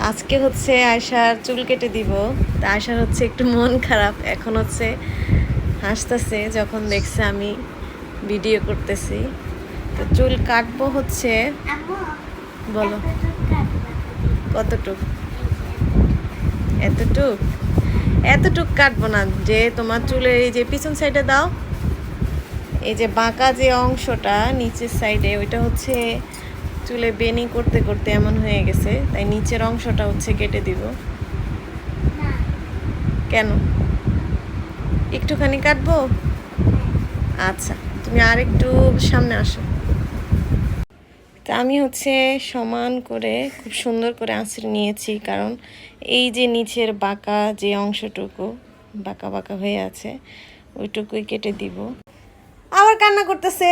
আজকে হচ্ছে আয়শার চুল কেটে দিব। তা আয়শার হচ্ছে একটু মন খারাপ, এখন হচ্ছে হাসতেছে যখন দেখছে আমি ভিডিও করতেছি। তো চুল কাটবো হচ্ছে, বলো কতটুক? এতটুক? এতটুক কাটবো না, যে তোমার চুলের এই যে পিছন সাইডে দাও, এই যে বাঁকা যে অংশটা নিচের সাইডে, ওইটা হচ্ছে চুলে বেনি করতে করতে এমন হয়ে গেছে, তাই নিচের অংশটা হচ্ছে কেটে দিব। কেন, একটুখানি কাটবো? আচ্ছা, তুমি আর একটু সামনে আসো। তা আমি হচ্ছে সমান করে খুব সুন্দর করে আঁচড়ে নিয়েছি, কারণ এই যে নিচের বাঁকা যে অংশটুকু বাঁকা বাঁকা হয়ে আছে ওইটুকুই কেটে দিব। আবার কান্না করতেছে।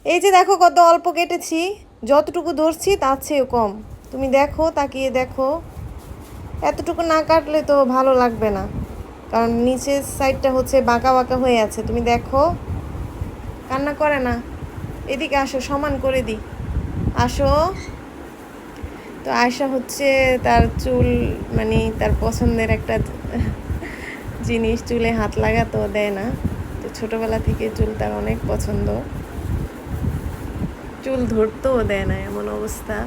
এই যে দেখো কত অল্প কেটেছি, যতটুকু ধরছি তার চেয়েও কম। তুমি দেখো, তাকিয়ে দেখো, এতটুকু না কাটলে তো ভালো লাগবে না, কারণ নিচের সাইডটা হচ্ছে বাঁকা বাঁকা হয়ে আছে। তুমি দেখো, কান্না করে না। এদিকে আসো, সমান করে দিই, আসো। তো আয়শা হচ্ছে তার চুল, মানে তার পছন্দের একটা জিনিস, চুলে হাত লাগাতেও দেয় না। তো ছোটোবেলা থেকে চুল তার অনেক পছন্দ, চুল ধরতেও দেয় না, এমন অবস্থা।